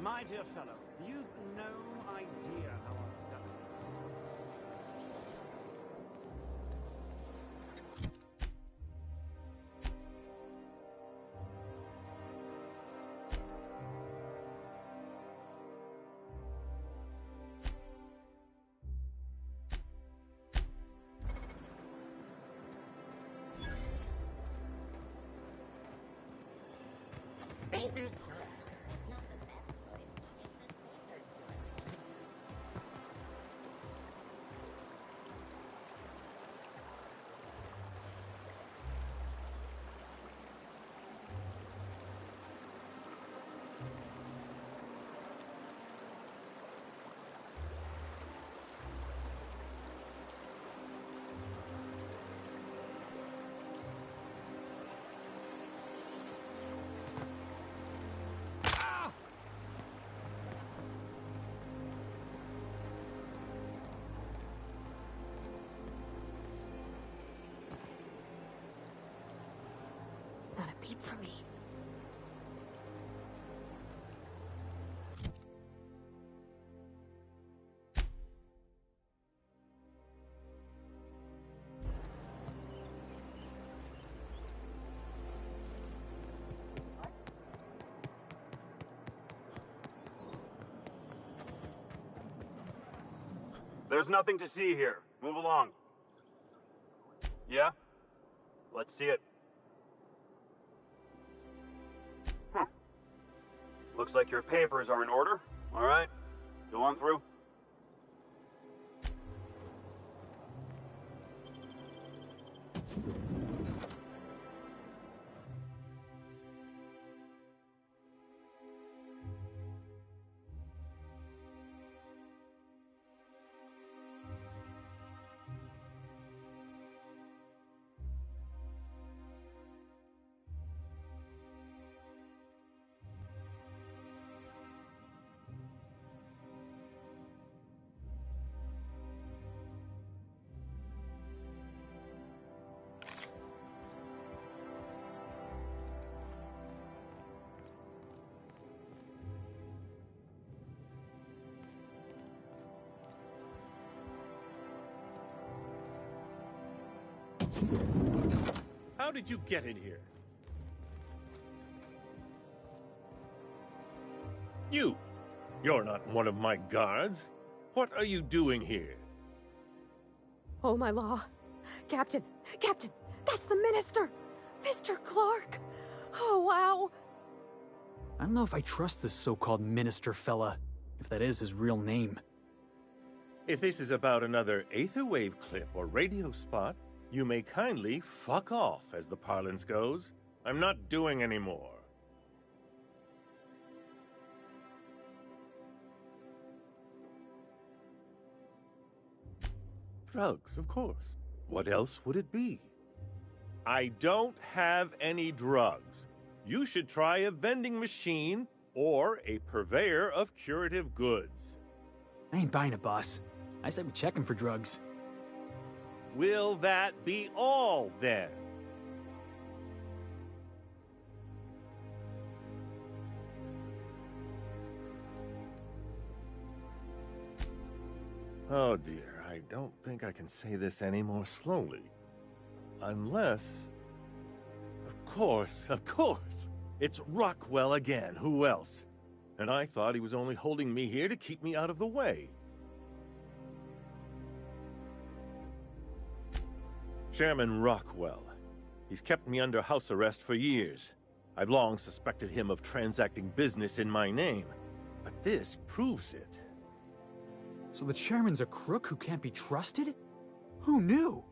My dear fellow, you've no idea how I've done this. Spacer's Tour. It's not the best choice, but it's the Spacer's Tour. Not a peep from me. There's nothing to see here. Move along. Yeah? Let's see it. Looks like your papers are in order. All right. Go on through. How did you get in here? You're not one of my guards. What are you doing here? Oh, my law. Captain! Captain! That's the minister! Mr. Clark! Oh, wow! I don't know if I trust this so-called minister fella, if that is his real name. If this is about another Aetherwave clip or radio spot, you may kindly fuck off, as the parlance goes. I'm not doing any more. Drugs, of course. What else would it be? I don't have any drugs. You should try a vending machine or a purveyor of curative goods. I ain't buying it, boss. I said we check him for drugs. Will that be all, then? Oh dear, I don't think I can say this any more slowly. Unless... Of course! It's Rockwell again, who else? And I thought he was only holding me here to keep me out of the way. Chairman Rockwell. He's kept me under house arrest for years. I've long suspected him of transacting business in my name, but this proves it. So the chairman's a crook who can't be trusted? Who knew?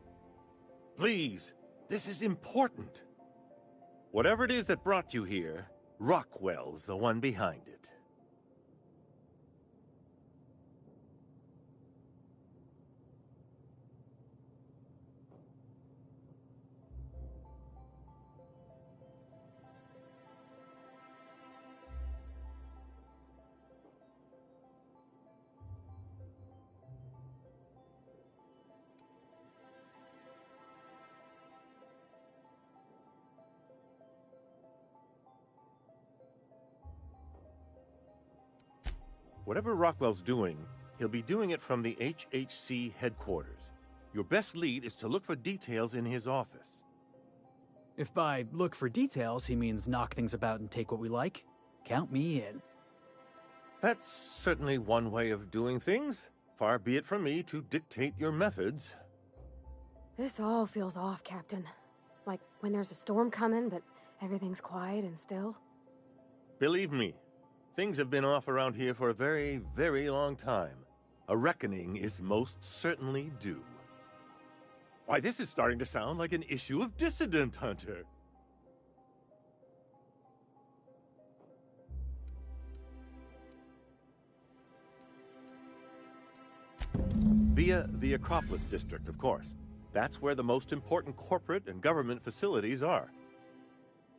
Please, this is important. Whatever it is that brought you here, Rockwell's the one behind it. Whatever Rockwell's doing, he'll be doing it from the HHC headquarters. Your best lead is to look for details in his office. If by look for details he means knock things about and take what we like, count me in. That's certainly one way of doing things. Far be it from me to dictate your methods. This all feels off, Captain. Like when there's a storm coming, but everything's quiet and still. Believe me, things have been off around here for a very, very long time. A reckoning is most certainly due. Why, this is starting to sound like an issue of Dissident Hunter. Via the Acropolis District, of course. That's where the most important corporate and government facilities are.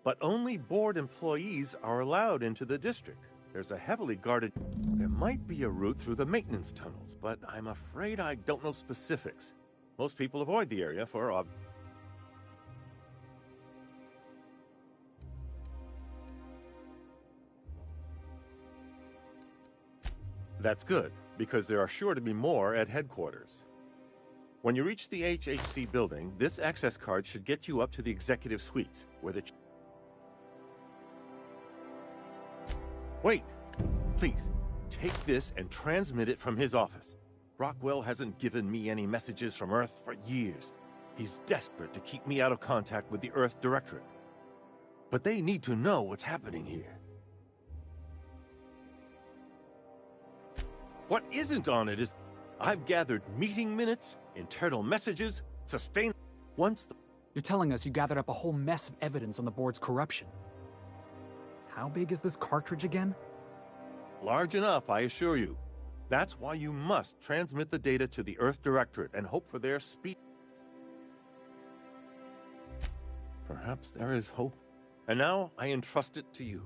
But only board employees are allowed into the district. There's a heavily guarded... There might be a route through the maintenance tunnels, but I'm afraid I don't know specifics. Most people avoid the area for That's good, because there are sure to be more at headquarters. When you reach the HHC building, this access card should get you up to the executive suites, where the... Wait! Please, take this and transmit it from his office. Rockwell hasn't given me any messages from Earth for years. He's desperate to keep me out of contact with the Earth Directorate. But they need to know what's happening here. What isn't on it is... I've gathered meeting minutes, internal messages, You're telling us you gathered up a whole mess of evidence on the board's corruption. How big is this cartridge again? Large enough, I assure you. That's why you must transmit the data to the Earth Directorate and hope for their speed. Perhaps there is hope. And now I entrust it to you.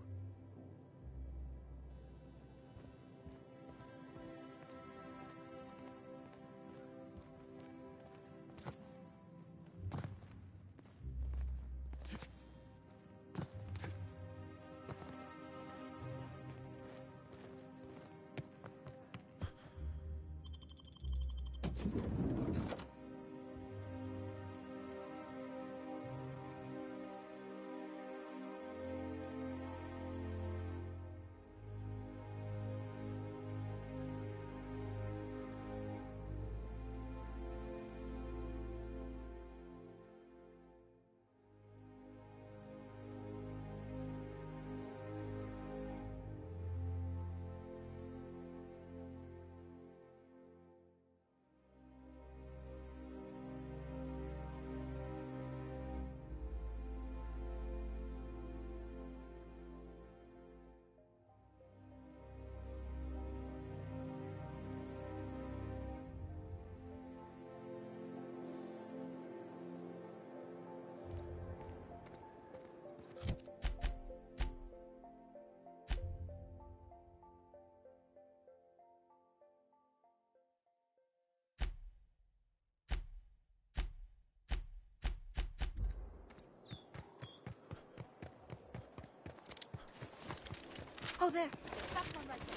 Oh, there. That's one right there.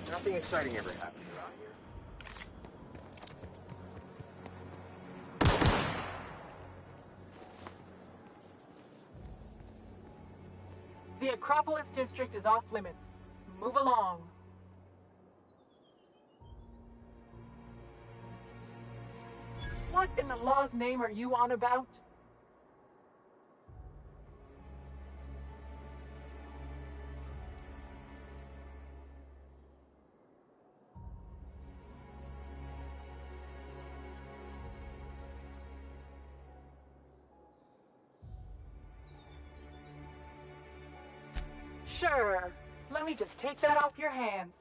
Nothing exciting ever happened around here. The Acropolis District is off limits. Move along. What in the law's name are you on about? Sure. Let me just take that off your hands.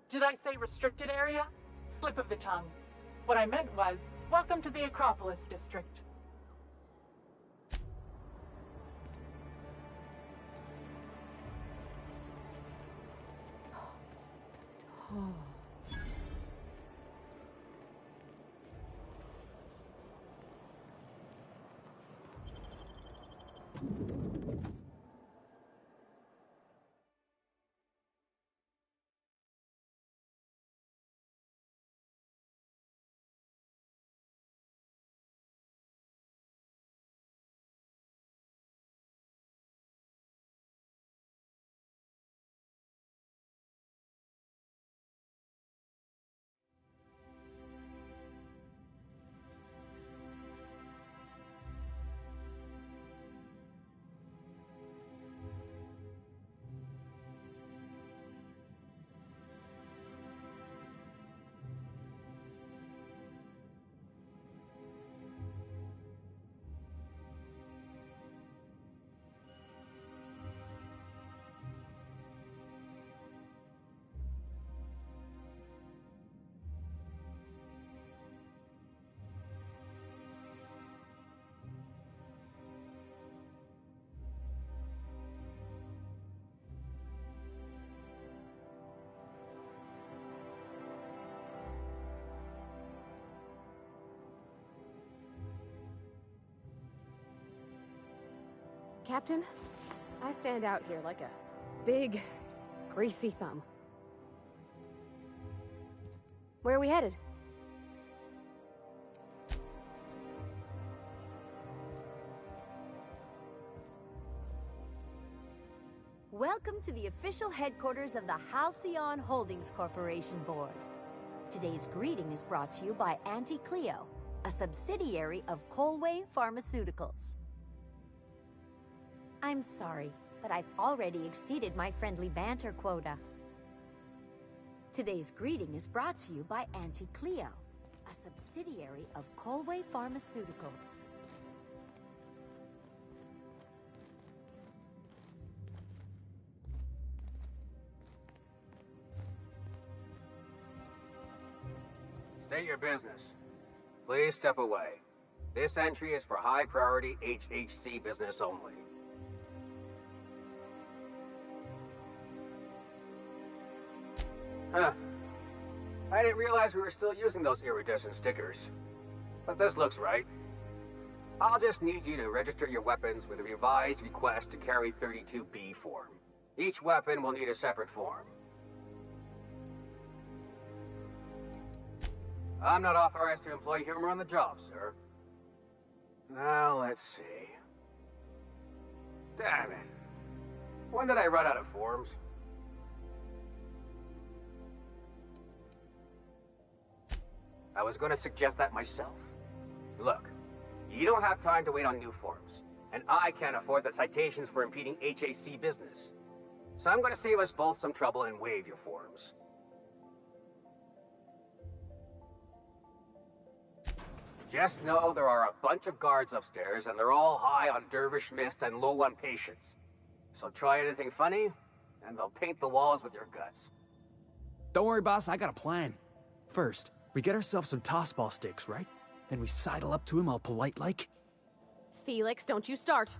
Did I say restricted area? Slip of the tongue. What I meant was, welcome to the Acropolis District. Captain, I stand out here like a big, greasy thumb. Where are we headed? Welcome to the official headquarters of the Halcyon Holdings Corporation Board. Today's greeting is brought to you by Auntie Cleo, a subsidiary of Colway Pharmaceuticals. I'm sorry, but I've already exceeded my friendly banter quota. Today's greeting is brought to you by Auntie Cleo, a subsidiary of Colway Pharmaceuticals. State your business. Please step away. This entry is for high-priority HHC business only. Huh. I didn't realize we were still using those iridescent stickers. But this looks right. I'll just need you to register your weapons with a revised request to carry 32B form. Each weapon will need a separate form. I'm not authorized to employ humor on the job, sir. Now, let's see. Damn it. When did I run out of forms? I was going to suggest that myself. Look, you don't have time to wait on new forms, and I can't afford the citations for impeding HAC business. So I'm going to save us both some trouble and waive your forms. Just know there are a bunch of guards upstairs, and they're all high on dervish mist and low on patience. So try anything funny, and they'll paint the walls with your guts. Don't worry, boss, I got a plan. First, we get ourselves some tossball sticks, right? Then we sidle up to him all polite-like. Felix, don't you start.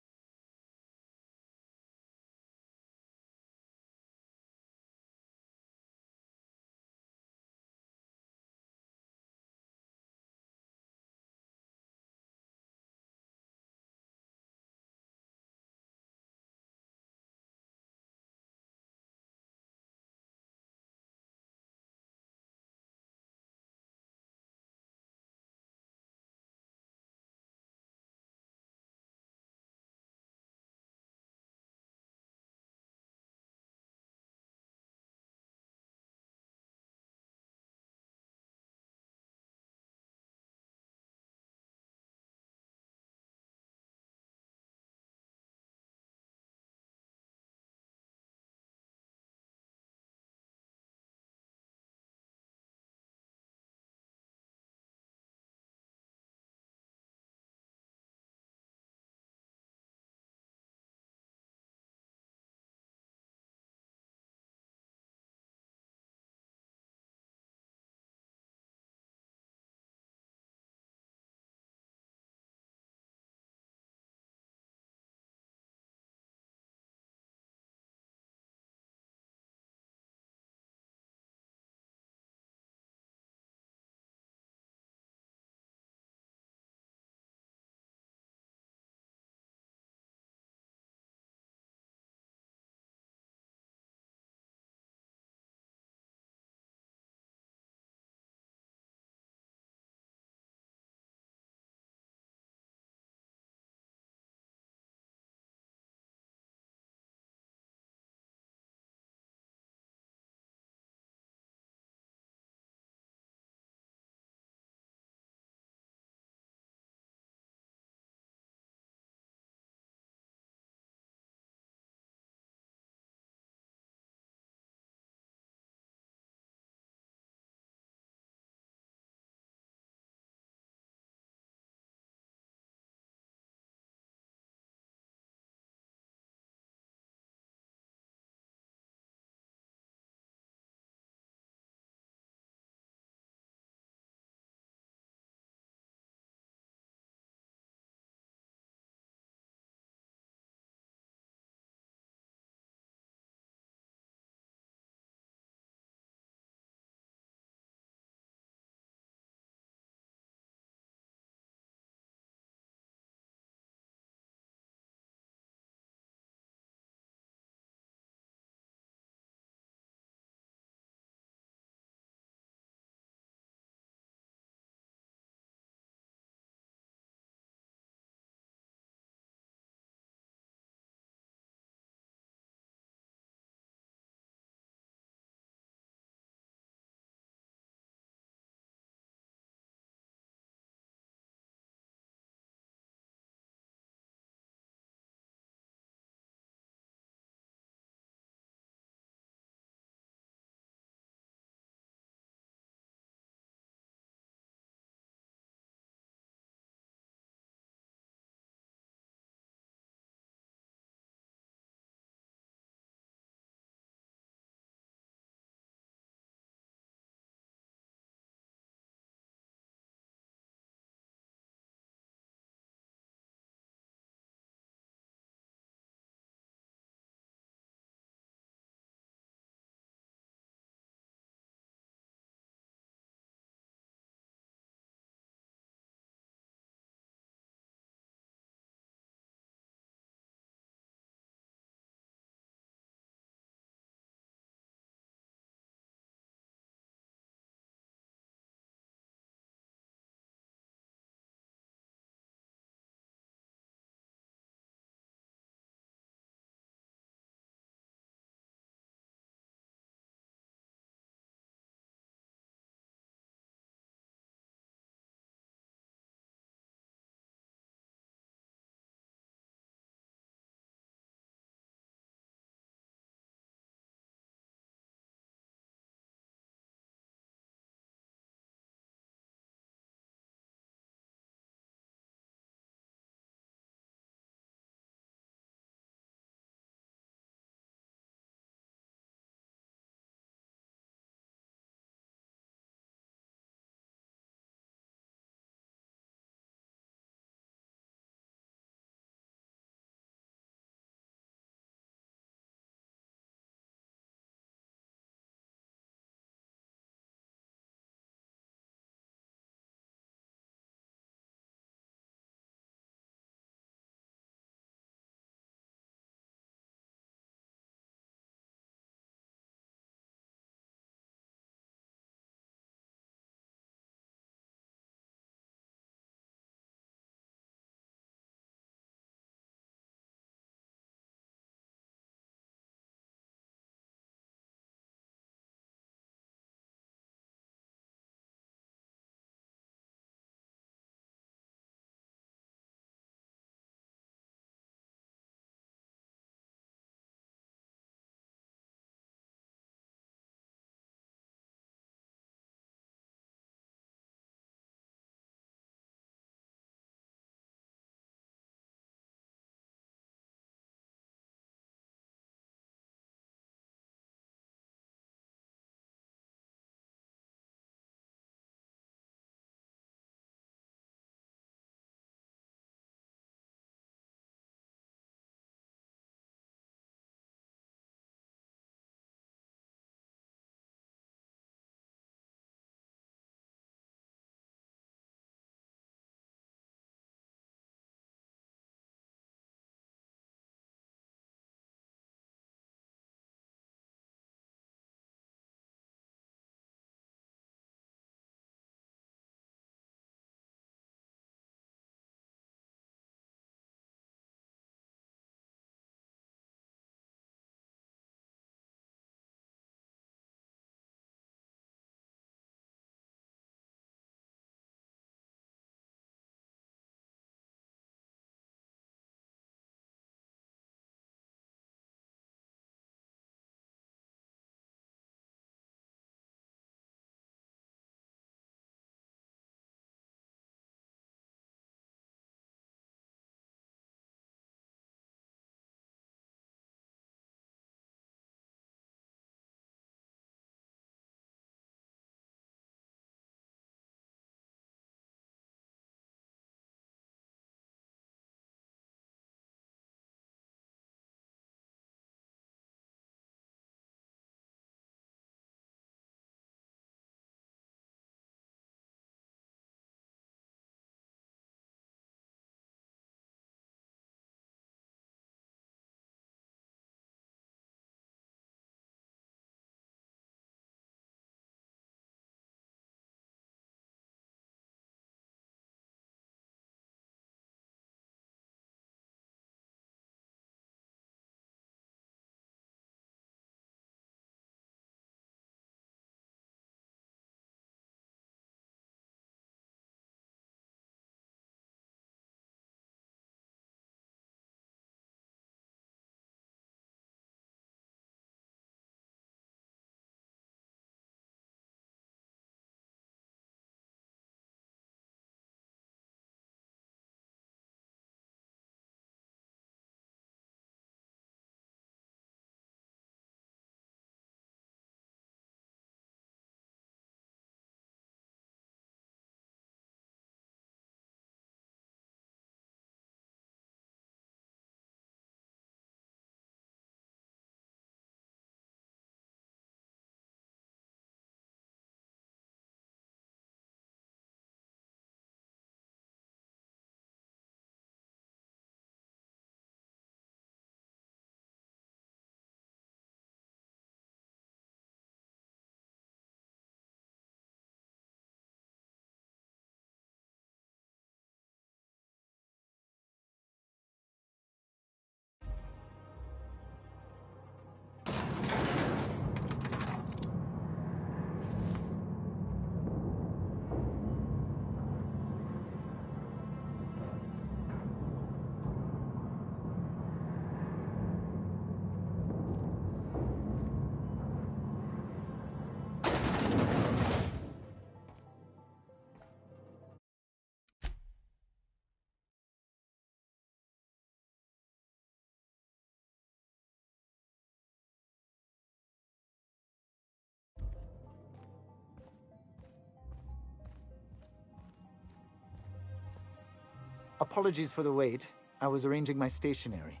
Apologies for the wait. I was arranging my stationery.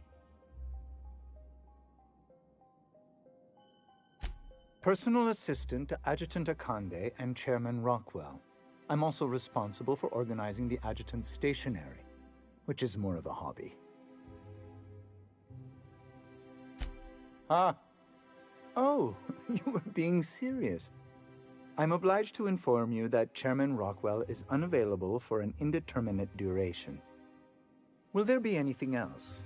Personal assistant to Adjutant Akande and Chairman Rockwell. I'm also responsible for organizing the adjutant's stationery, which is more of a hobby. Ah. Oh, you were being serious. I'm obliged to inform you that Chairman Rockwell is unavailable for an indeterminate duration. Will there be anything else?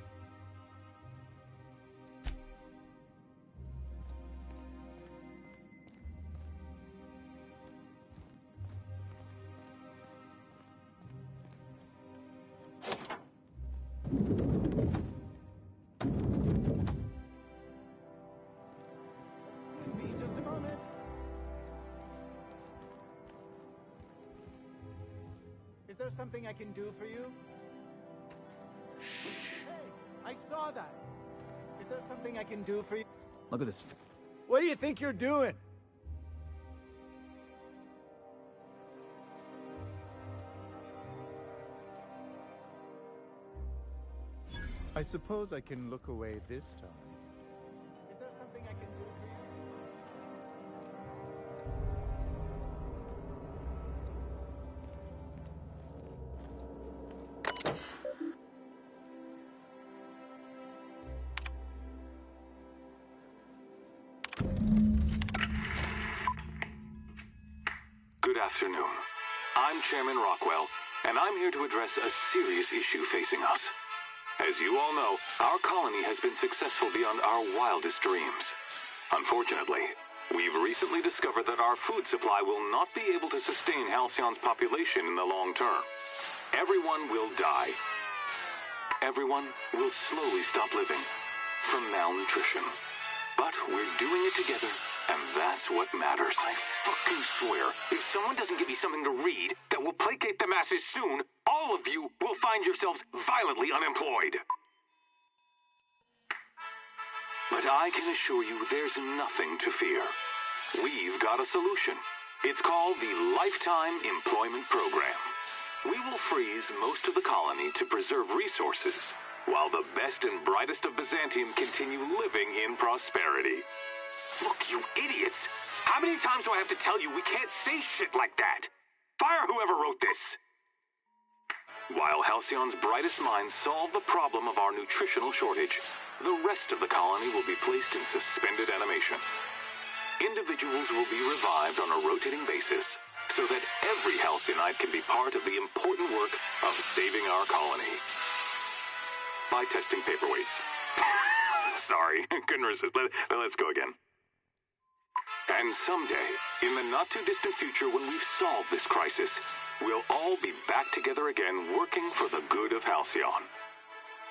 Just a moment. Is there something I can do for you? Hey, I saw that. Is there something I can do for you? Look at this. What do you think you're doing? I suppose I can look away this time. Is there something I can do for you? Good afternoon. I'm Chairman Rockwell, and I'm here to address a serious issue facing us. As you all know, our colony has been successful beyond our wildest dreams. Unfortunately, we've recently discovered that our food supply will not be able to sustain Halcyon's population in the long term. Everyone will die. Everyone will slowly stop living from malnutrition. But we're doing it together, and that's what matters. I fucking swear, if someone doesn't give me something to read that will placate the masses soon, all of you will find yourselves violently unemployed. But I can assure you there's nothing to fear. We've got a solution. It's called the Lifetime Employment Program. We will freeze most of the colony to preserve resources, while the best and brightest of Byzantium continue living in prosperity. Look, you idiots! How many times do I have to tell you we can't say shit like that? Fire whoever wrote this! While Halcyon's brightest minds solve the problem of our nutritional shortage, the rest of the colony will be placed in suspended animation. Individuals will be revived on a rotating basis, so that every Halcyonite can be part of the important work of saving our colony. By testing paperweights. Sorry, couldn't resist. Let's go again. And someday, in the not-too-distant future when we've solved this crisis, we'll all be back together again working for the good of Halcyon.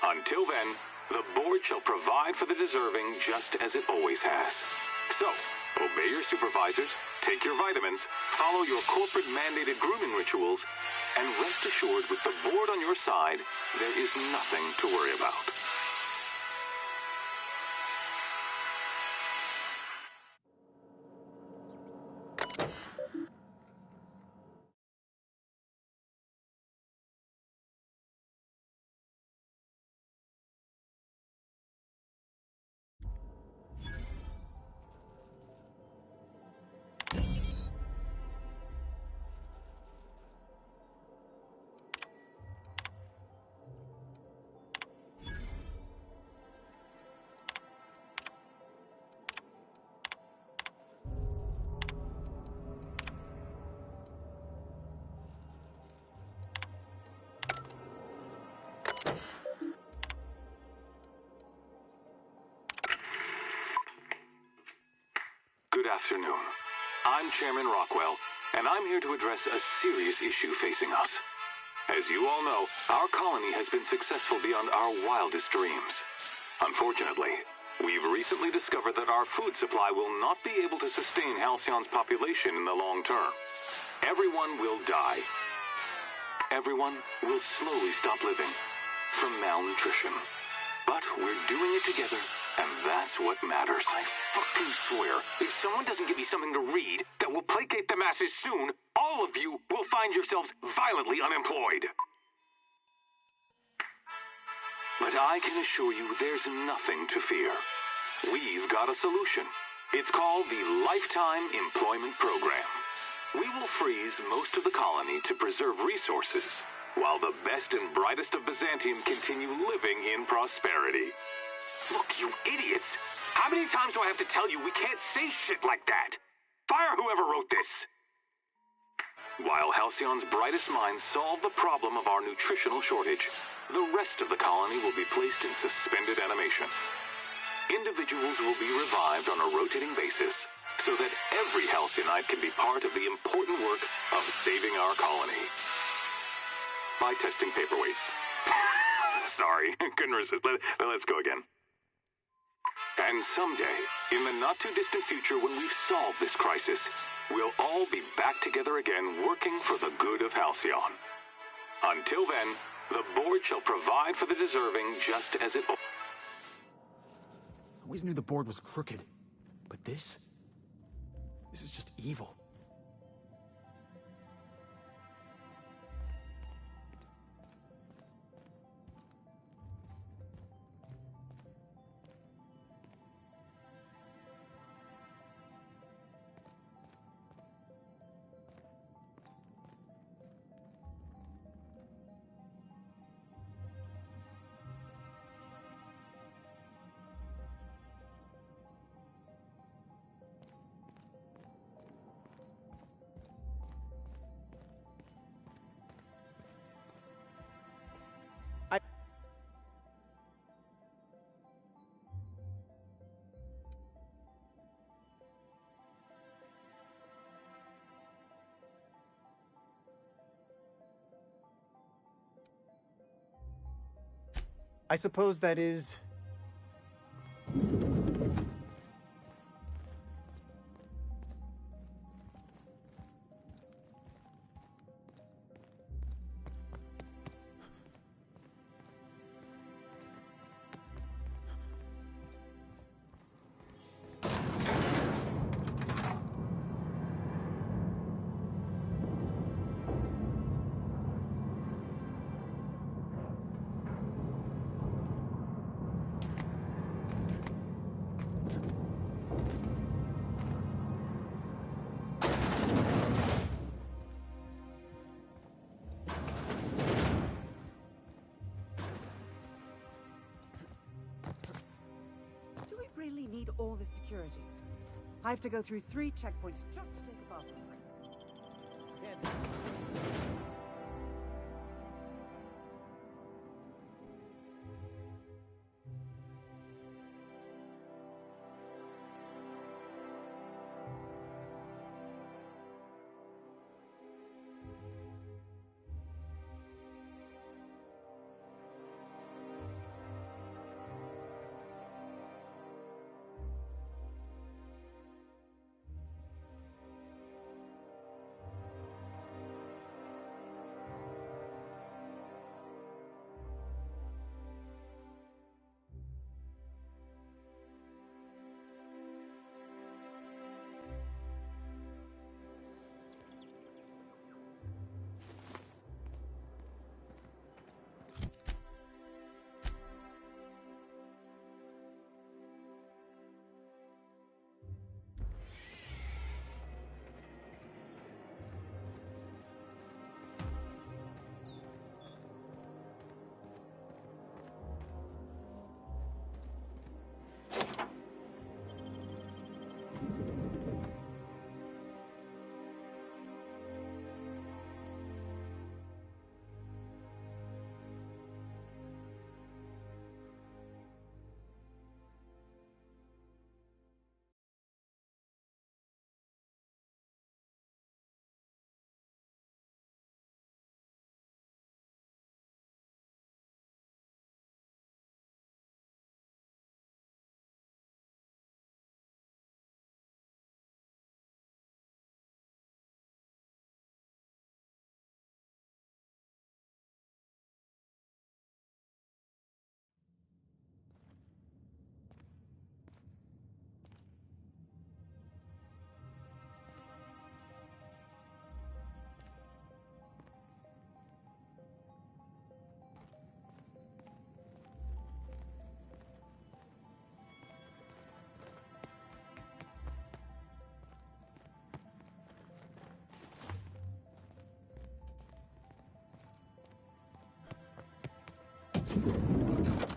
Until then, the board shall provide for the deserving just as it always has. So, obey your supervisors, take your vitamins, follow your corporate-mandated grooming rituals, and rest assured with the board on your side, there is nothing to worry about. Good afternoon. I'm Chairman Rockwell, and I'm here to address a serious issue facing us. As you all know, our colony has been successful beyond our wildest dreams. Unfortunately, we've recently discovered that our food supply will not be able to sustain Halcyon's population in the long term. Everyone will die. Everyone will slowly stop living from malnutrition. But we're doing it together, and that's what matters. I fucking swear, if someone doesn't give me something to read that will placate the masses soon, all of you will find yourselves violently unemployed. But I can assure you there's nothing to fear. We've got a solution. It's called the Lifetime Employment Program. We will freeze most of the colony to preserve resources, while the best and brightest of Byzantium continue living in prosperity. Look, you idiots! How many times do I have to tell you we can't say shit like that? Fire whoever wrote this! While Halcyon's brightest minds solve the problem of our nutritional shortage, the rest of the colony will be placed in suspended animation. Individuals will be revived on a rotating basis so that every Halcyonite can be part of the important work of saving our colony. By testing paperweights. Sorry, couldn't resist. Let's go again. And someday, in the not-too-distant future when we've solved this crisis, we'll all be back together again working for the good of Halcyon. Until then, the board shall provide for the deserving just as it... I always knew the board was crooked, but this is just evil. I suppose that is... Do we really need all the security? I have to go through 3 checkpoints just to take a bathroom break.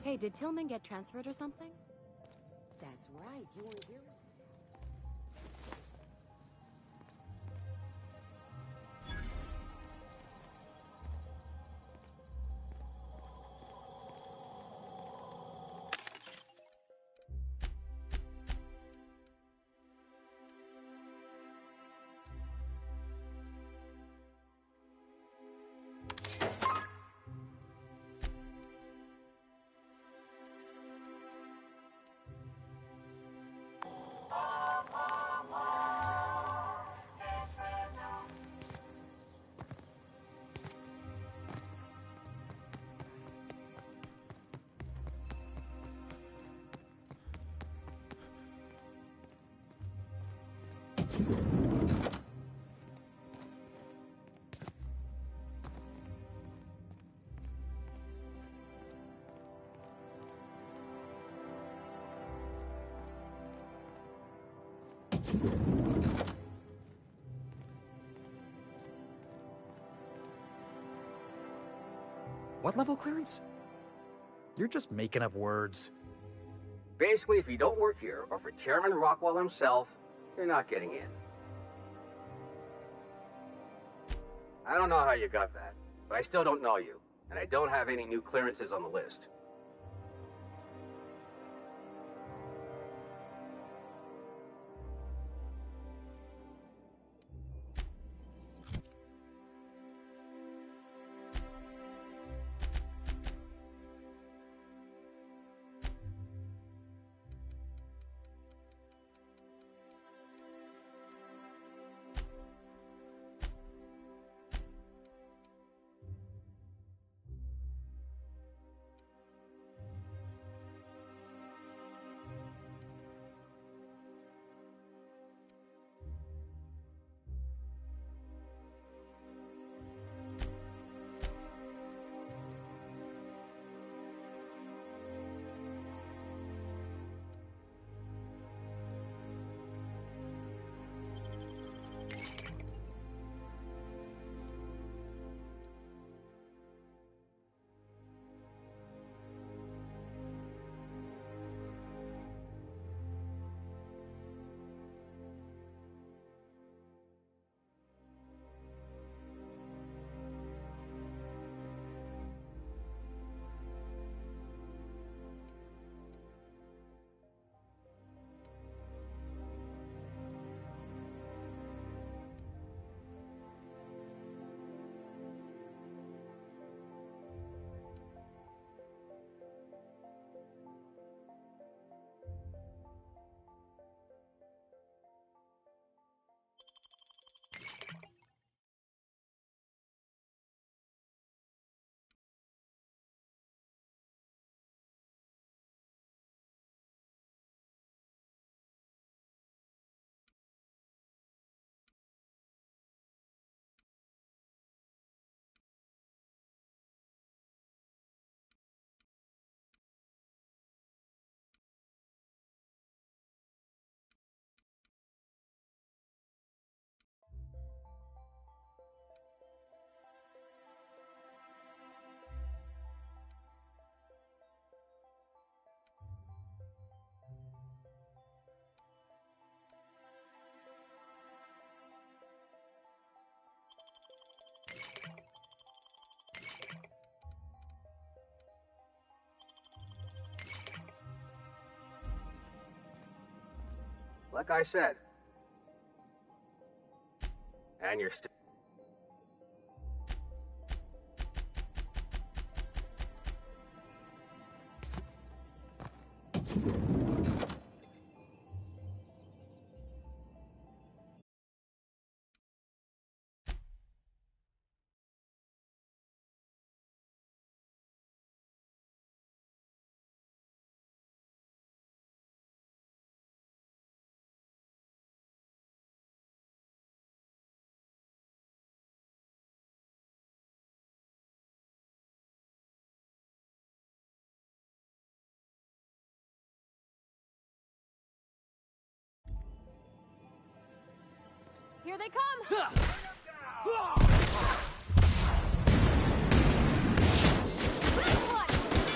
Hey, did Tillman get transferred or something? That's right. You weren't here. What level clearance? You're just making up words. Basically, if you don't work here, or for Chairman Rockwell himself, you're not getting in. I don't know how you got that, but I still don't know you, and I don't have any new clearances on the list. Like I said. And you're still... Here they come! This one!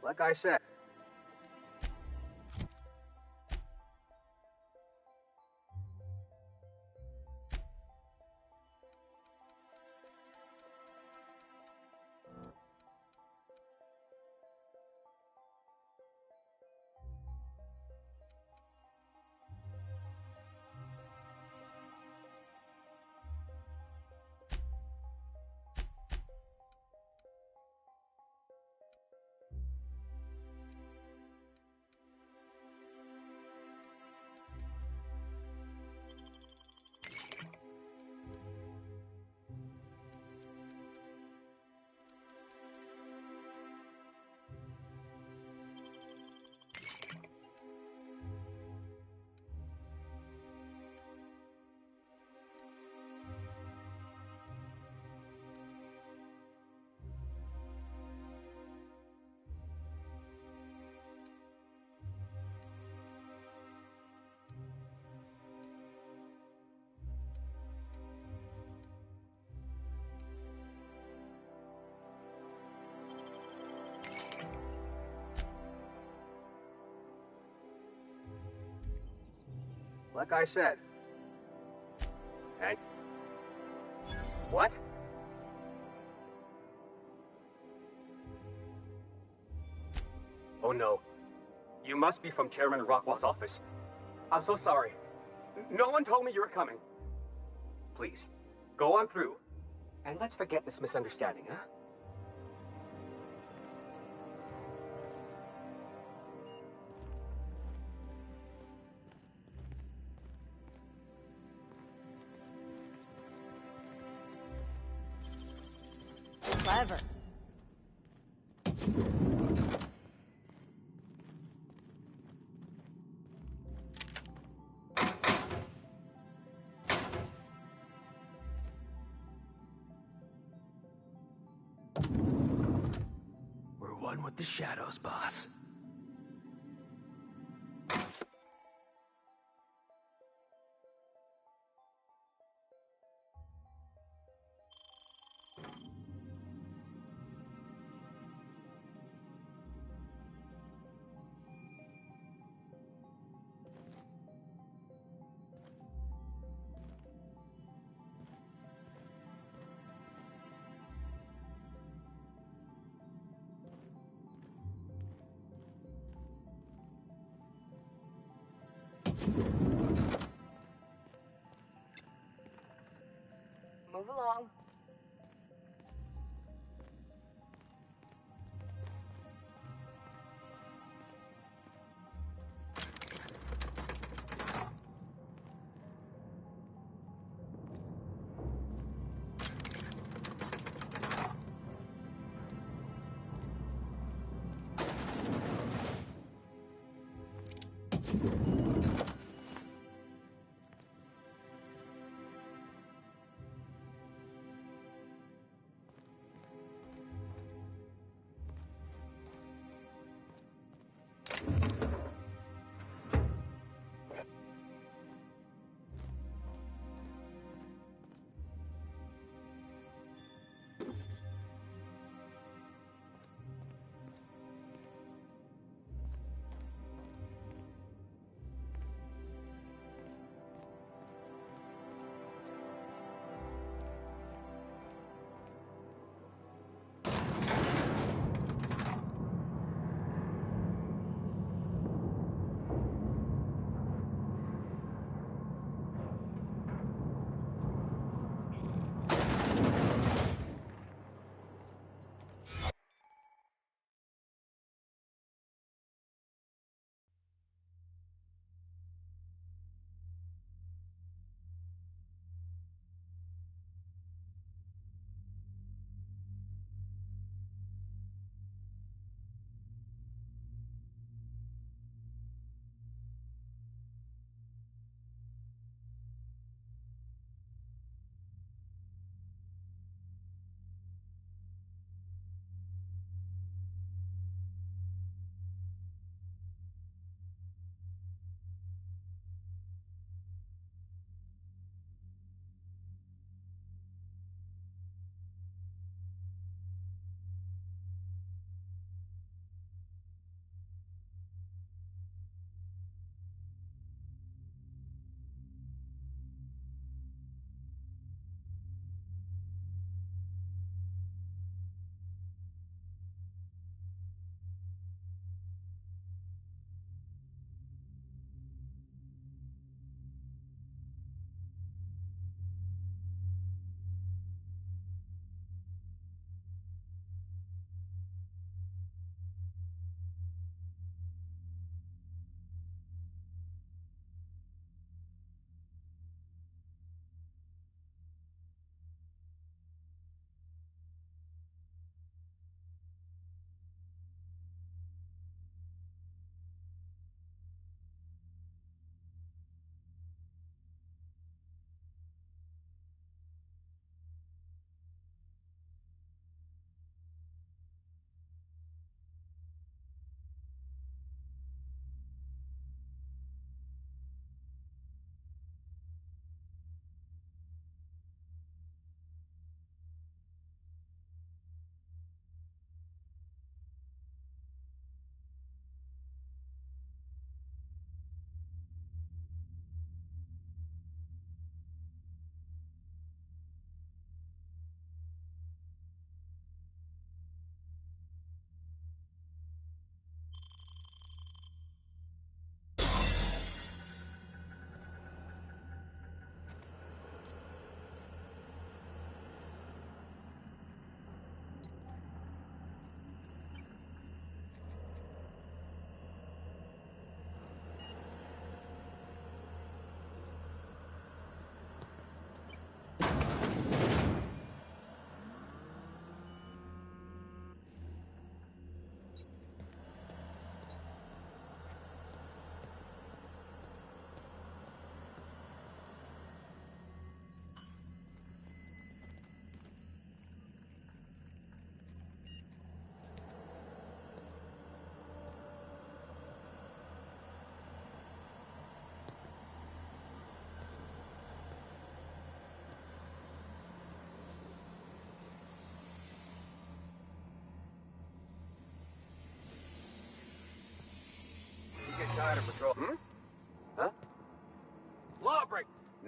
Like I said. Like I said. And... What? Oh no. You must be from Chairman Rockwell's office. I'm so sorry. No one told me you were coming. Please, go on through. And let's forget this misunderstanding, huh? Clever. We're one with the shadows, boss. Move along.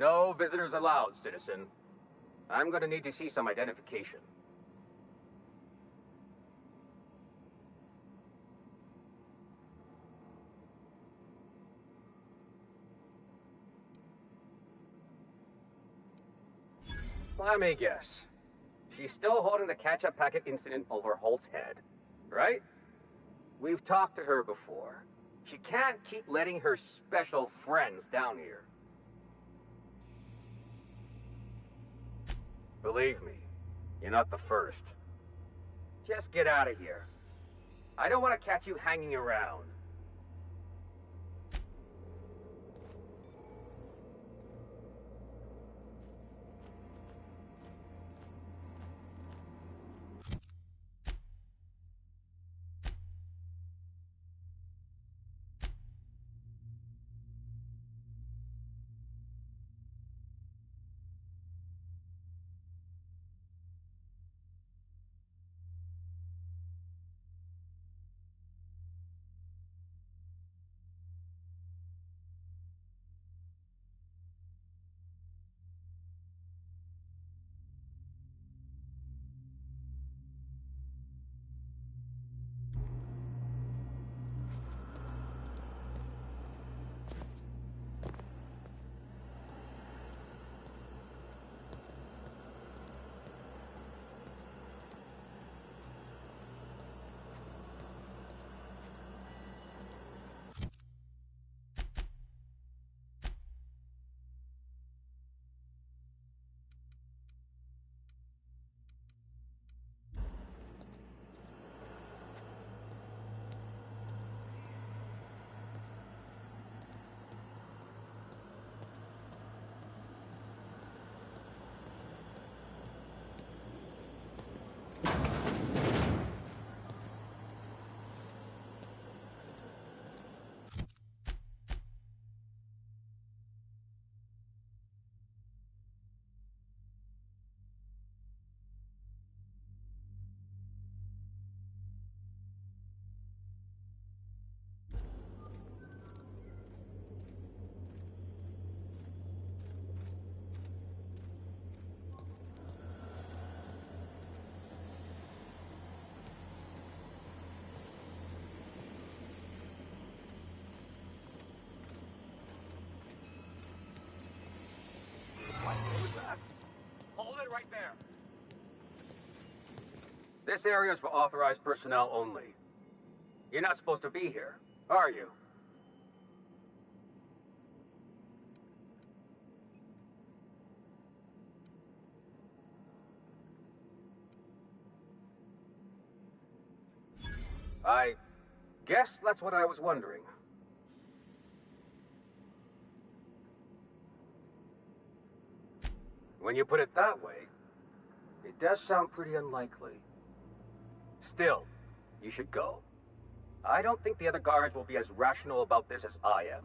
No visitors allowed, citizen. I'm gonna need to see some identification. Let me guess. She's still holding the catch-up packet incident over Holt's head, right? We've talked to her before. She can't keep letting her special friends down here. Believe me, you're not the first. Just get out of here. I don't want to catch you hanging around. Hold it right there. This area is for authorized personnel only. You're not supposed to be here, are you? I guess that's what I was wondering. When you put it that way, it does sound pretty unlikely. Still, you should go. I don't think the other guards will be as rational about this as I am.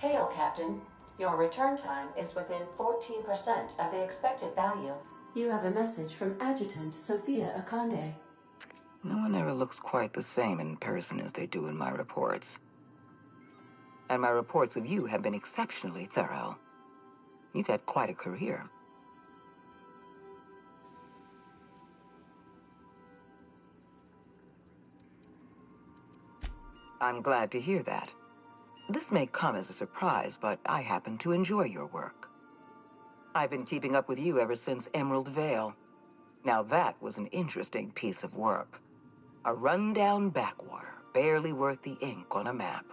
Hail, Captain. Your return time is within 14% of the expected value. You have a message from Adjutant Sophia Akande. No one ever looks quite the same in person as they do in my reports. And my reports of you have been exceptionally thorough. You've had quite a career. I'm glad to hear that. This may come as a surprise, but I happen to enjoy your work. I've been keeping up with you ever since Emerald Vale. Now that was an interesting piece of work. A rundown backwater, barely worth the ink on a map.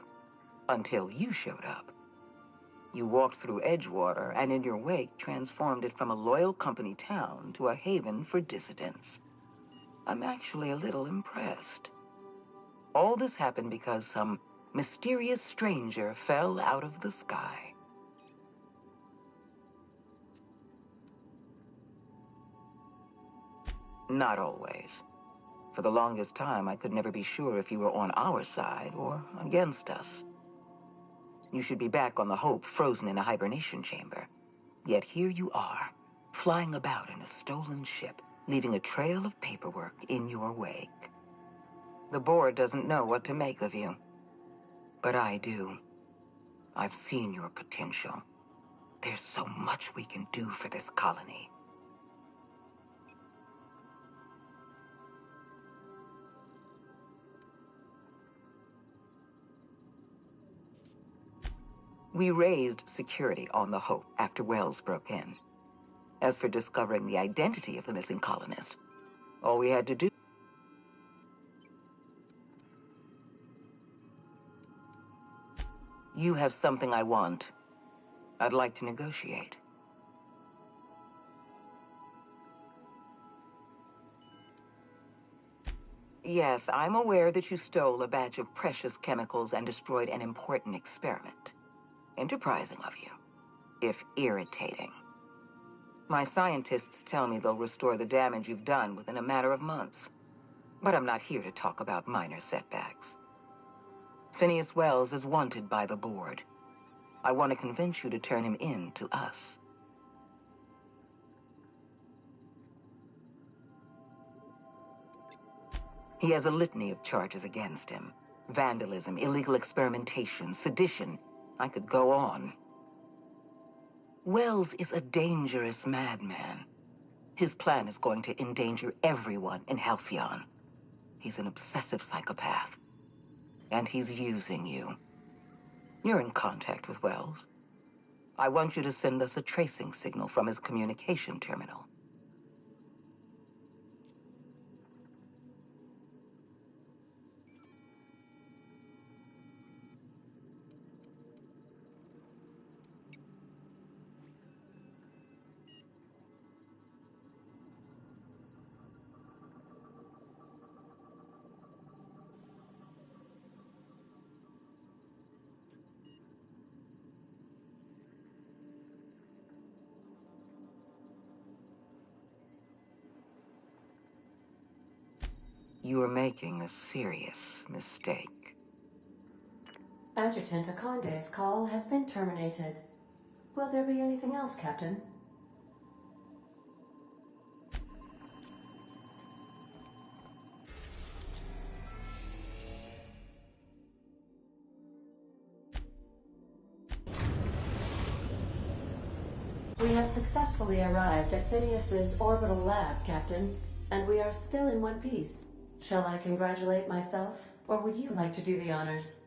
Until you showed up. You walked through Edgewater and in your wake transformed it from a loyal company town to a haven for dissidents. I'm actually a little impressed. All this happened because some mysterious stranger fell out of the sky. Not always. For the longest time, I could never be sure if you were on our side or against us. You should be back on the Hope, frozen in a hibernation chamber. Yet here you are, flying about in a stolen ship, leaving a trail of paperwork in your wake. The board doesn't know what to make of you. But I do. I've seen your potential. There's so much we can do for this colony. We raised security on the Hope after Wells broke in. As for discovering the identity of the missing colonist, all we had to do... You have something I want. I'd like to negotiate. Yes, I'm aware that you stole a batch of precious chemicals and destroyed an important experiment. Enterprising of you, if irritating. My scientists tell me they'll restore the damage you've done within a matter of months. But I'm not here to talk about minor setbacks. Phineas Wells is wanted by the board. I want to convince you to turn him in to us. He has a litany of charges against him. Vandalism, illegal experimentation, sedition. I could go on. Wells is a dangerous madman. His plan is going to endanger everyone in Halcyon. He's an obsessive psychopath. And he's using you. You're in contact with Wells. I want you to send us a tracing signal from his communication terminal. You are making a serious mistake. Adjutant Akande's call has been terminated. Will there be anything else, Captain? We have successfully arrived at Phineas's orbital lab, Captain, and we are still in one piece. Shall I congratulate myself, or would you like to do the honors?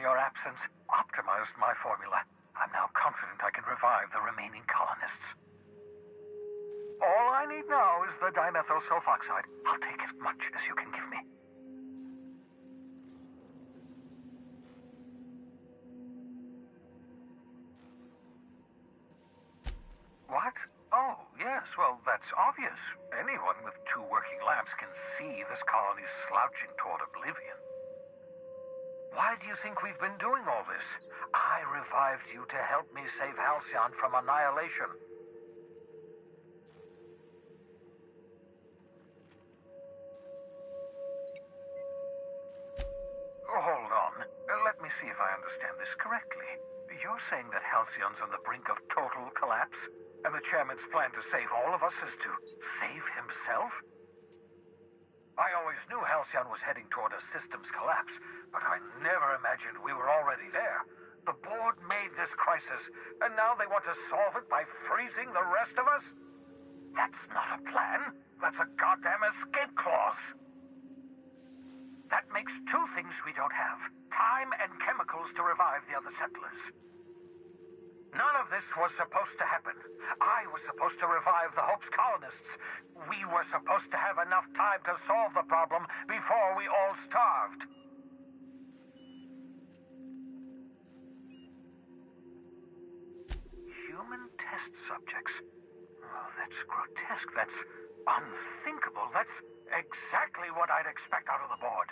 your absence, optimized my formula. I'm now confident I can revive the remaining colonists. All I need now is the dimethyl sulfoxide. I'll take as much as you can give me. What? Oh, yes, well, that's obvious. Anyone with 2 working labs can see this colony's slouching toward oblivion. Why do you think we've been doing all this? I revived you to help me save Halcyon from annihilation. Hold on. Let me see if I understand this correctly. You're saying that Halcyon's on the brink of total collapse? And the chairman's plan to save all of us is to save himself? I always knew Halcyon was heading toward a systems collapse, but I never imagined we were already there. The board made this crisis, and now they want to solve it by freezing the rest of us? That's not a plan. That's a goddamn escape clause. That makes 2 things we don't have. Time and chemicals to revive the other settlers. None of this was supposed to happen. I was supposed to revive the Hope's colonists. We were supposed to have enough time to solve the problem before we all starved. Human test subjects? Oh, that's grotesque. That's unthinkable. That's exactly what I'd expect out of the board.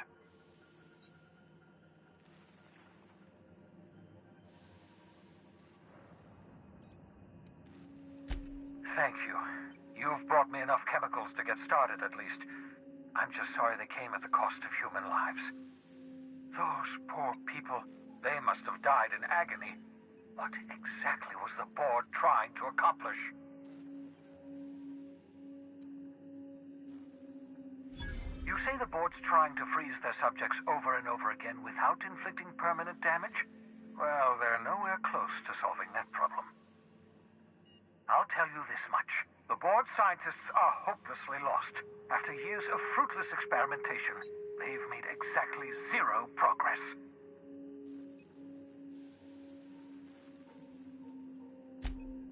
Thank you. You've brought me enough chemicals to get started, at least. I'm just sorry they came at the cost of human lives. Those poor people, they must have died in agony. What exactly was the board trying to accomplish? You say the board's trying to freeze their subjects over and over again without inflicting permanent damage? Well, they're nowhere close to solving that problem. I'll tell you this much. The board scientists are hopelessly lost. After years of fruitless experimentation, they've made exactly 0 progress.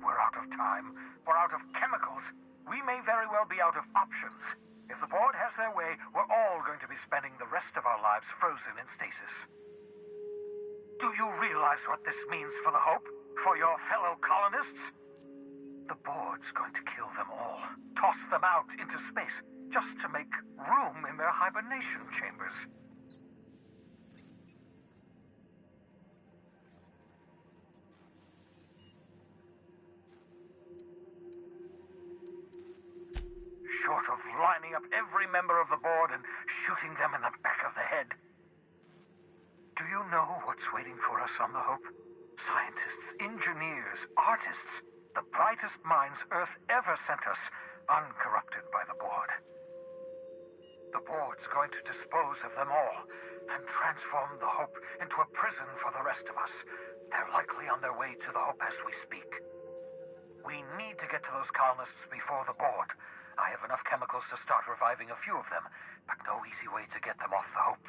We're out of time. We're out of chemicals. We may very well be out of options. If the board has their way, we're all going to be spending the rest of our lives frozen in stasis. Do you realize what this means for the Hope? For your fellow colonists? The board's going to kill them all, toss them out into space, just to make room in their hibernation chambers. Short of lining up every member of the board and shooting them in the back of the head. Do you know what's waiting for us on the Hope? Scientists, engineers, artists. The brightest minds Earth ever sent us, uncorrupted by the board. The board's going to dispose of them all and transform the Hope into a prison for the rest of us. They're likely on their way to the Hope as we speak. We need to get to those colonists before the board. I have enough chemicals to start reviving a few of them, but no easy way to get them off the Hope.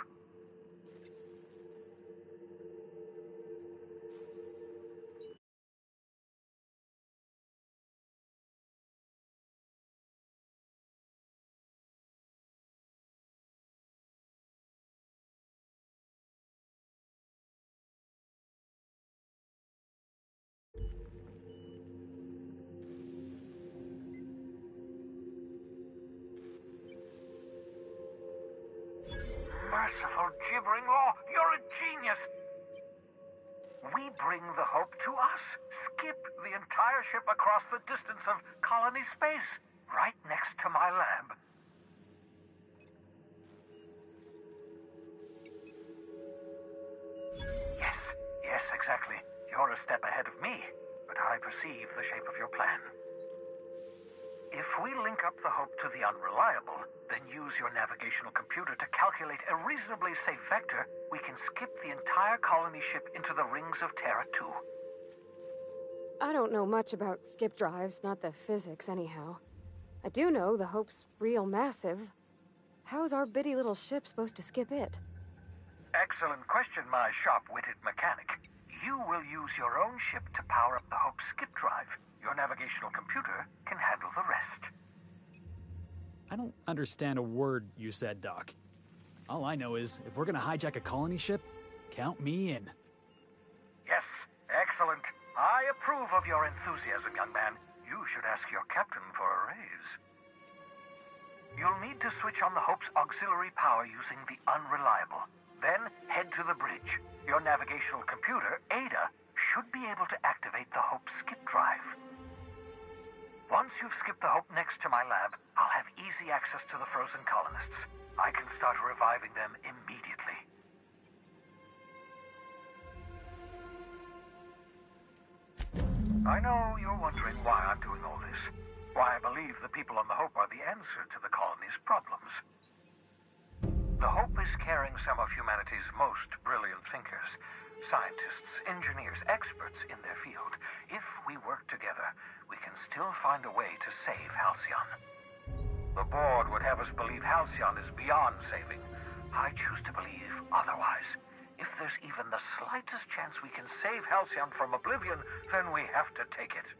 Merciful gibbering law, you're a genius! We bring the Hope to us. Skip the entire ship across the distance of colony space, right next to my lab. Yes, exactly. You're a step ahead of me, but I perceive the shape of your plan. If we link up the Hope to the Unreliable, then use your navigational computer to calculate a reasonably safe vector, we can skip the entire colony ship into the rings of Terra 2. I don't know much about skip drives, not the physics anyhow. I do know the Hope's real massive. How's our bitty little ship supposed to skip it? Excellent. excellent question, my sharp-witted mechanic. You will use your own ship to power up the Hope skip drive. Your navigational computer can handle the rest. I don't understand a word you said, Doc. All I know is, if we're gonna hijack a colony ship, count me in. Yes, excellent. I approve of your enthusiasm, young man. You should ask your captain for a raise. You'll need to switch on the Hope's auxiliary power using the unreliable. Then head to the bridge. Your navigational computer, Ada, should be able to activate the Hope skip drive. Once you've skipped the Hope next to my lab, I'll have easy access to the frozen colonists. I can start reviving them immediately. I know you're wondering why I'm doing all this. Why I believe the people on the Hope are the answer to the colony's problems. The Hope is carrying some of humanity's most brilliant thinkers, scientists, engineers, experts in their field. If we work together, we can still find a way to save Halcyon. The board would have us believe Halcyon is beyond saving. I choose to believe otherwise. If there's even the slightest chance we can save Halcyon from oblivion, then we have to take it.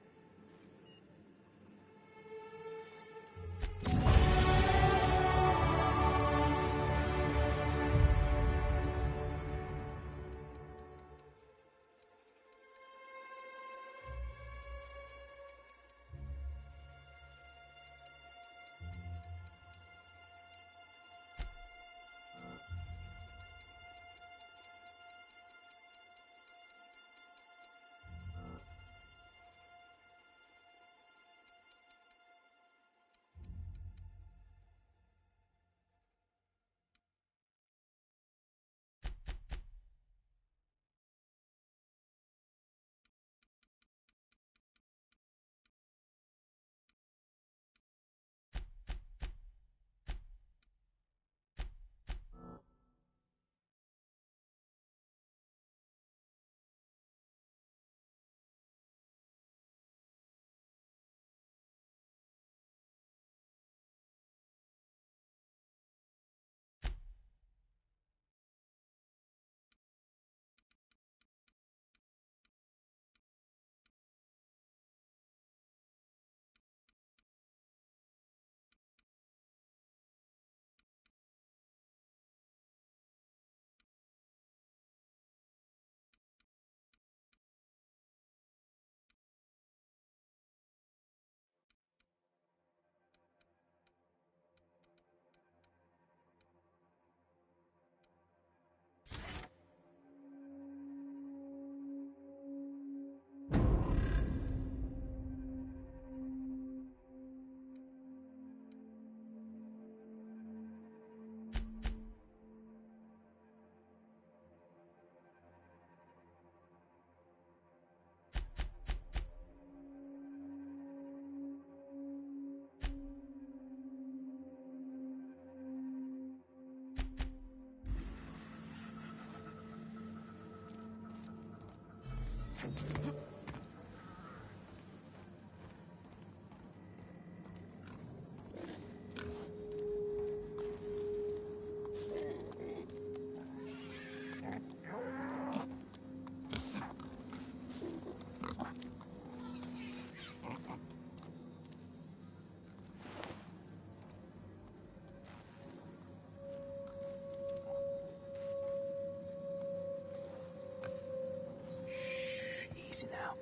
Easy now.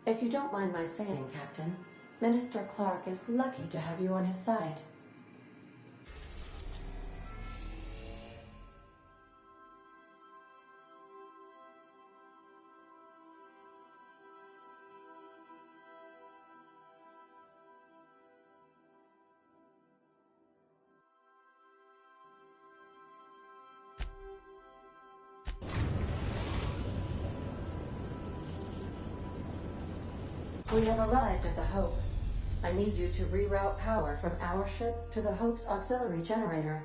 If you don't mind my saying, Captain, Minister Clark is lucky to have you on his side. We have arrived at the Hope. I need you to reroute power from our ship to the Hope's auxiliary generator.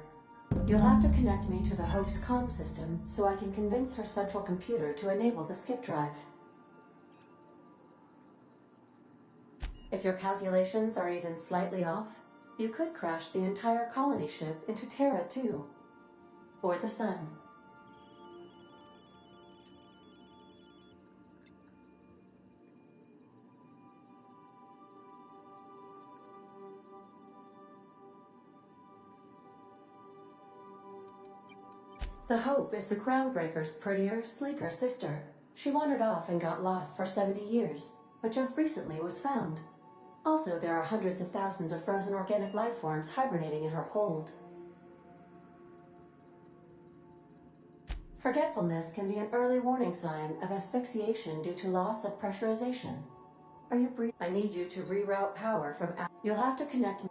You'll have to connect me to the Hope's comm system so I can convince her central computer to enable the skip drive. If your calculations are even slightly off, you could crash the entire colony ship into Terra 2. Or the Sun. The Hope is the Groundbreaker's prettier, sleeker sister. She wandered off and got lost for 70 years, but just recently was found. Also, there are hundreds of thousands of frozen organic life forms hibernating in her hold. Forgetfulness can be an early warning sign of asphyxiation due to loss of pressurization. Are you breathing? I need you to reroute power from... You'll have to connect...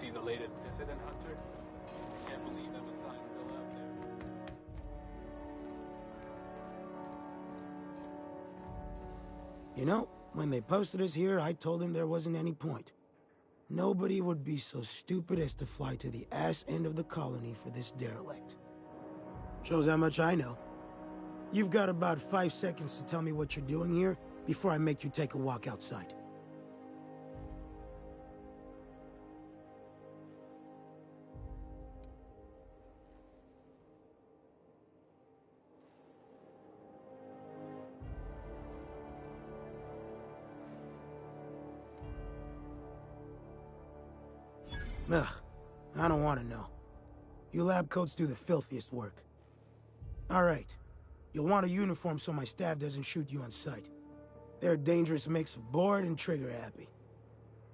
See the latest dissident hunter? Can't believe MSI's still out there. You know, when they posted us here, I told them there wasn't any point. Nobody would be so stupid as to fly to the ass end of the colony for this derelict. Shows how much I know. You've got about 5 seconds to tell me what you're doing here before I make you take a walk outside. Ugh, I don't want to know. You lab coats do the filthiest work. Alright. You'll want a uniform so my staff doesn't shoot you on sight. They're a dangerous mix of bored and trigger-happy.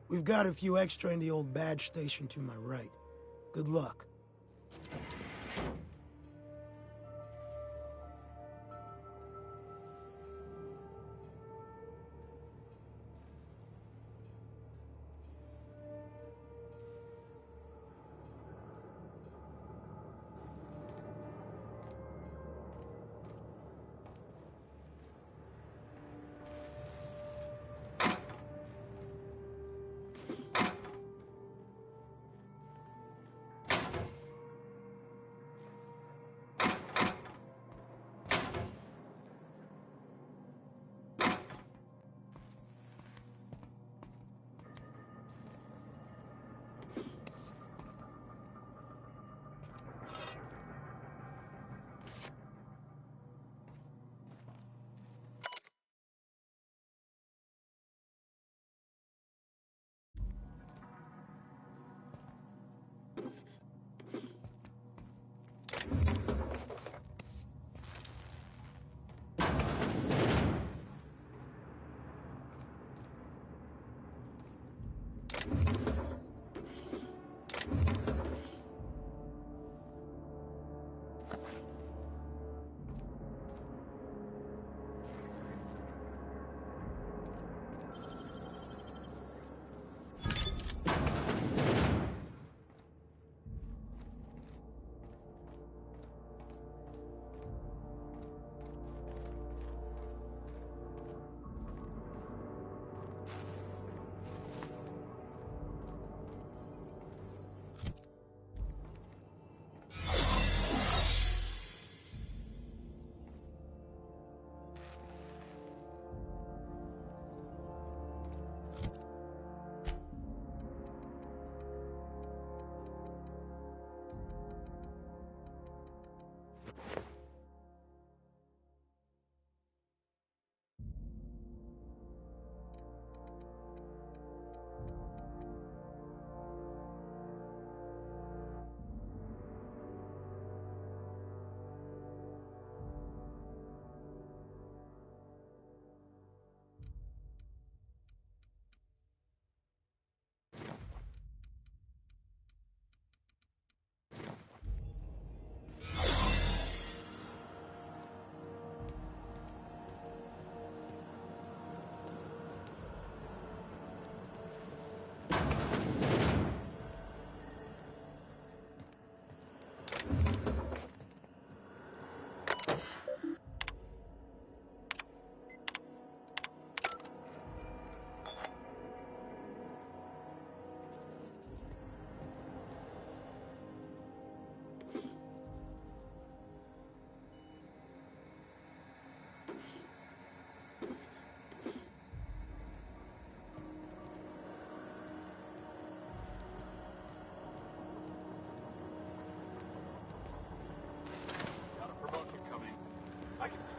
We've got a few extra in the old badge station to my right. Good luck.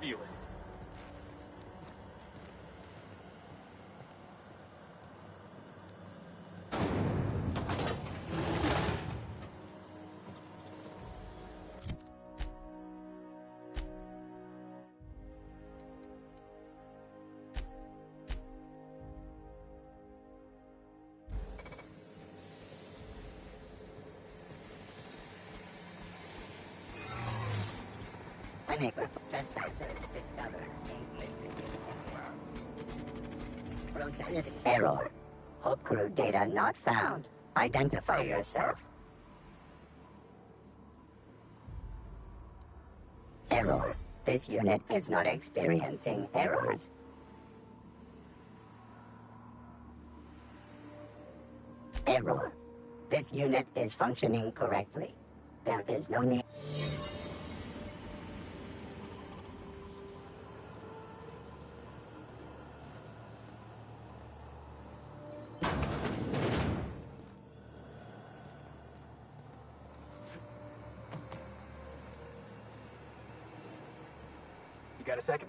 Feel it. Unequipped trespassers discover a mysterious process error. Hope crew data not found. Identify yourself. Error. This unit is not experiencing errors. Error. This unit is functioning correctly. There is no need. You got a second?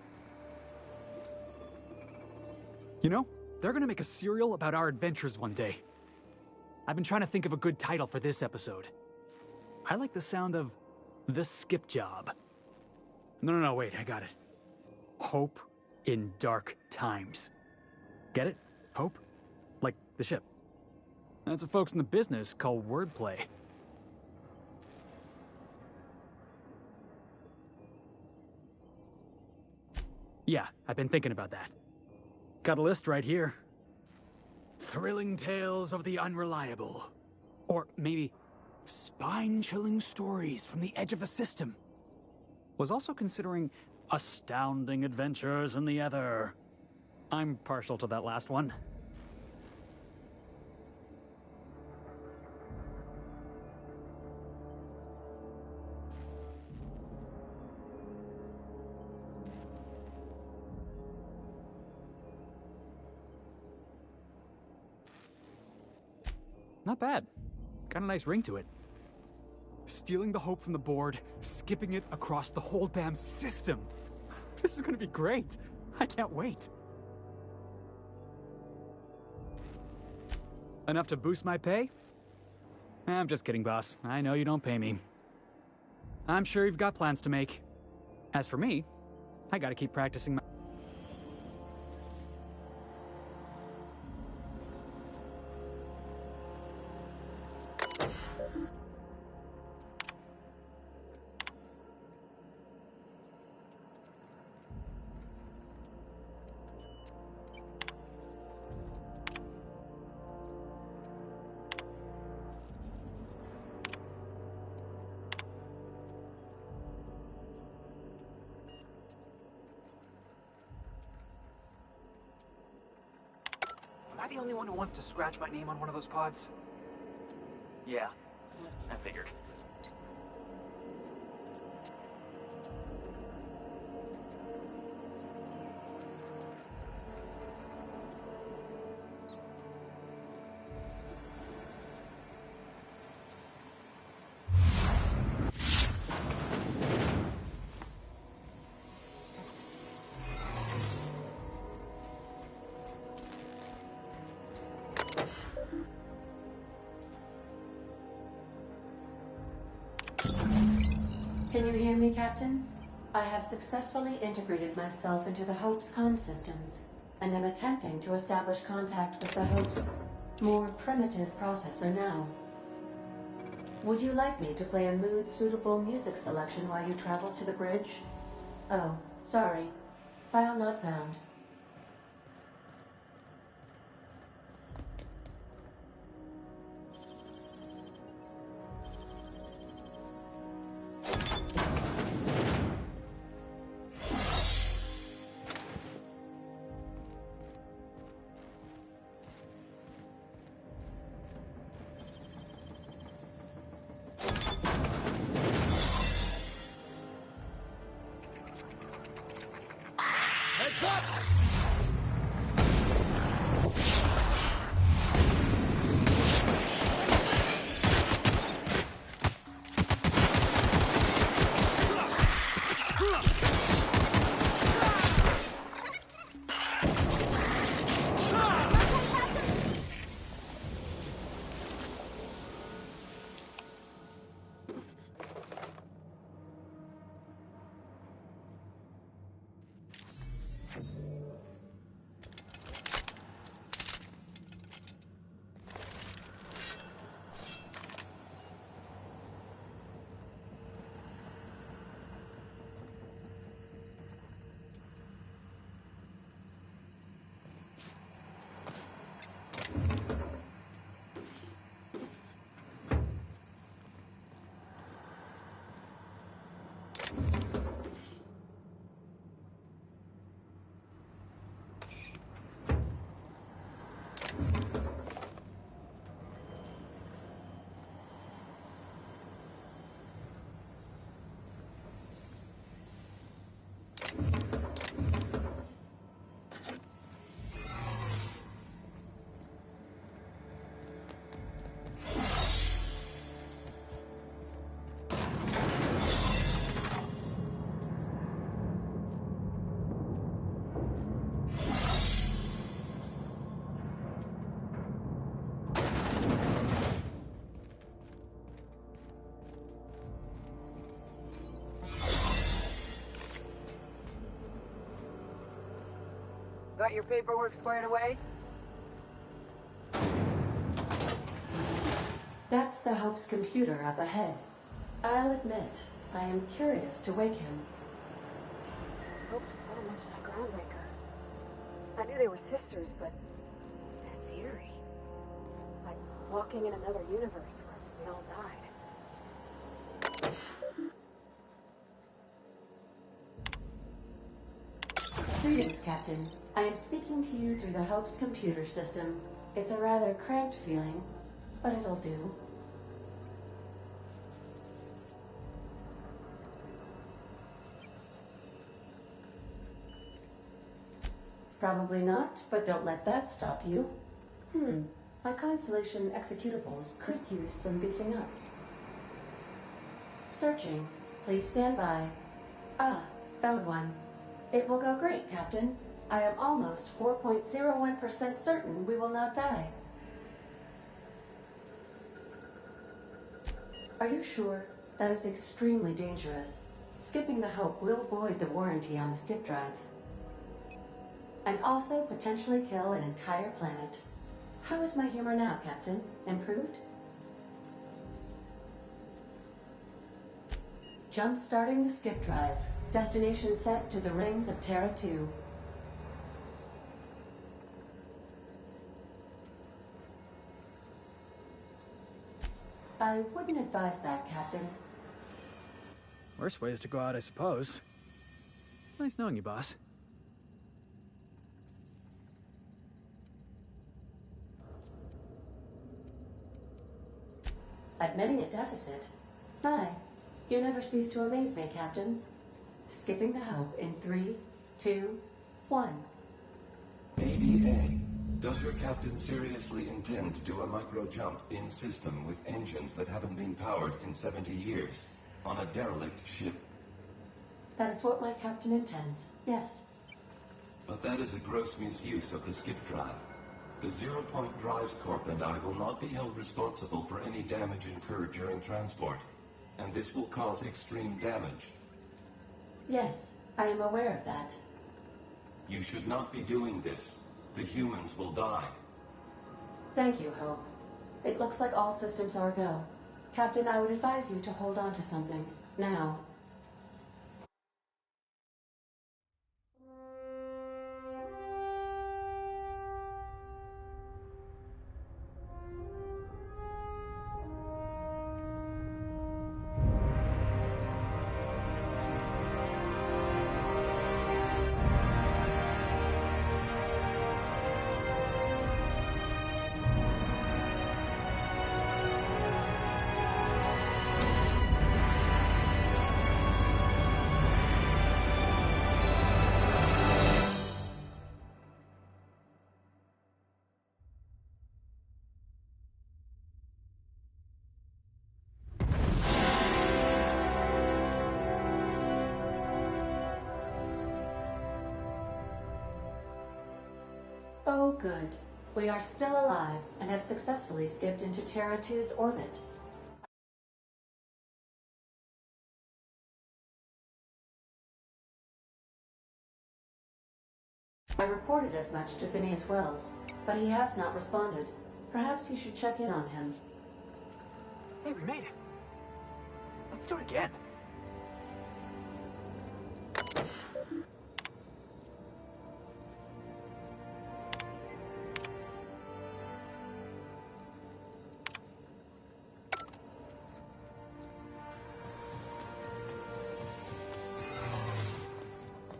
You know, they're gonna make a serial about our adventures one day. I've been trying to think of a good title for this episode. I like the sound of The Skip Job. No, wait, I got it. Hope in Dark Times. Get it? Hope? Like the ship. That's what folks in the business call wordplay. Yeah, I've been thinking about that. Got a list right here. Thrilling tales of the unreliable. Or maybe spine-chilling stories from the edge of the system. Was also considering astounding adventures in the ether. I'm partial to that last one. Not bad. Got a nice ring to it. Stealing the hope from the board, skipping it across the whole damn system. This is gonna be great. I can't wait. Enough to boost my pay? I'm just kidding, boss. I know you don't pay me. I'm sure you've got plans to make. As for me, I gotta keep practicing my... Am I the only one who wants to scratch my name on one of those pods? Yeah, I figured. Can you hear me, Captain? I have successfully integrated myself into the Hope's comm systems, and am attempting to establish contact with the Hope's more primitive processor now. Would you like me to play a mood-suitable music selection while you travel to the bridge? Oh, sorry. File not found. Got your paperwork squared away? That's the Hope's computer up ahead. I'll admit, I am curious to wake him. Hope's so much like Groundbreaker. I knew they were sisters, but it's eerie. Like walking in another universe where we all died. Greetings, Captain. I am speaking to you through the Hope's computer system. It's a rather cramped feeling, but it'll do. Probably not, but don't let that stop you. My Constellation executables could use some beefing up. Searching. Please stand by. Ah, found one. It will go great, Captain. I am almost 4.01% certain we will not die. Are you sure? That is extremely dangerous. Skipping the Hope will void the warranty on the skip drive. And also potentially kill an entire planet. How is my humor now, Captain? Improved? Jump-starting the skip drive. Destination set to the rings of Terra 2. I wouldn't advise that, Captain. Worst ways to go out, I suppose. It's nice knowing you, boss. Admitting a deficit? Aye. You never cease to amaze me, Captain. Skipping the Hope in 3, 2, 1. ADA, does your captain seriously intend to do a micro jump in system with engines that haven't been powered in 70 years on a derelict ship? That is what my captain intends, yes. But that is a gross misuse of the skip drive. The Zero Point Drives Corp and I will not be held responsible for any damage incurred during transport, and this will cause extreme damage. Yes, I am aware of that. You should not be doing this. The humans will die. Thank you, Hope. It looks like all systems are go. Captain, I would advise you to hold on to something. Now. Oh, good. We are still alive and have successfully skipped into Terra 2's orbit. I reported as much to Phineas Wells, but he has not responded. Perhaps you should check in on him. Hey, we made it. Let's do it again.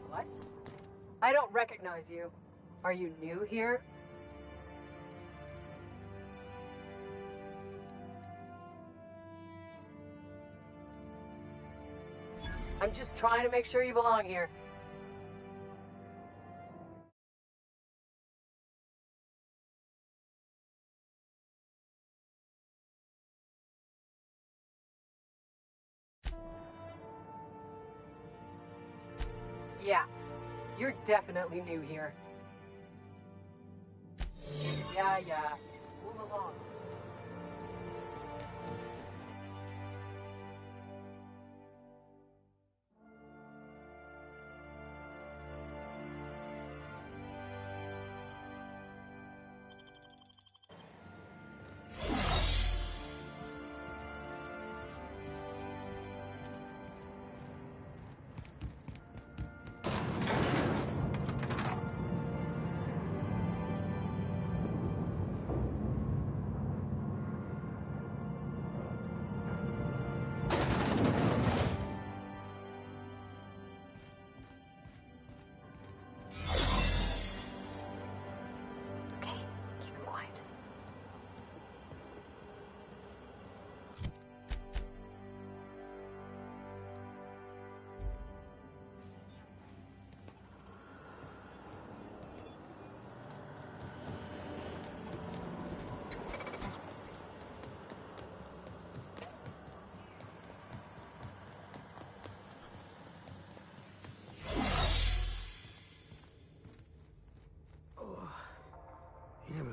What? I don't recognize you. Are you new here? I'm just trying to make sure you belong here. Yeah, you're definitely new here. Yeah, move along.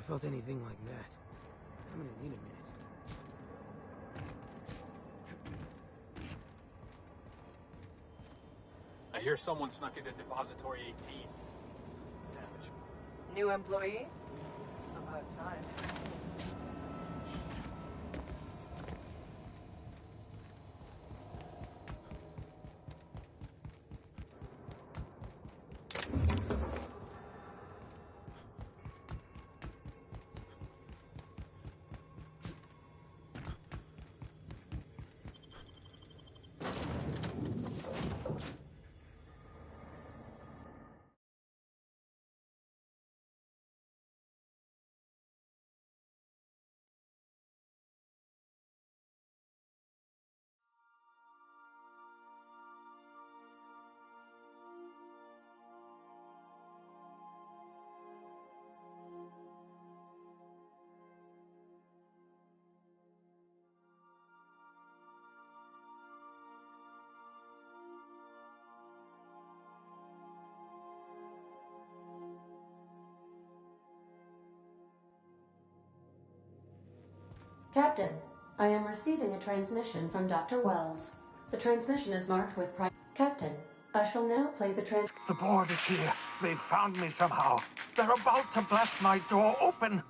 felt anything like that. I'm gonna need a minute. I hear someone snuck into Depository 18. Damage. New employee? About time. Captain, I am receiving a transmission from Dr. Wells. The transmission is marked with Captain, I shall now play the The board is here. They've found me somehow. They're about to blast my door open.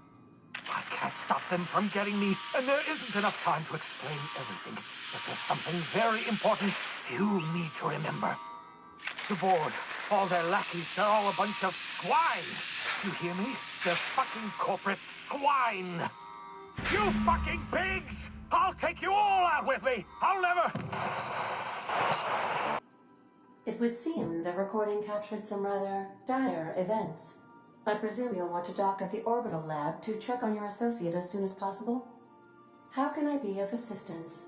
I can't stop them from getting me, and there isn't enough time to explain everything. But there's something very important you need to remember. The board, all their lackeys, they're all a bunch of swine. You hear me? They're fucking corporate swine. You fucking pigs! I'll take you all out with me! I'll never... It would seem the recording captured some rather dire events. I presume you'll want to dock at the orbital lab to check on your associate as soon as possible? How can I be of assistance?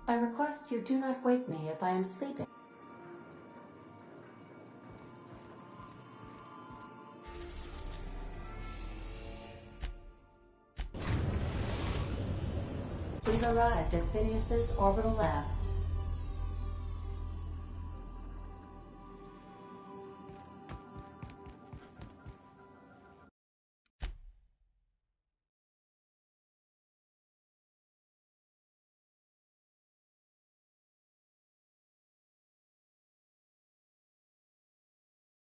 I request you do not wake me if I am sleeping. We've arrived at Phineas's orbital lab.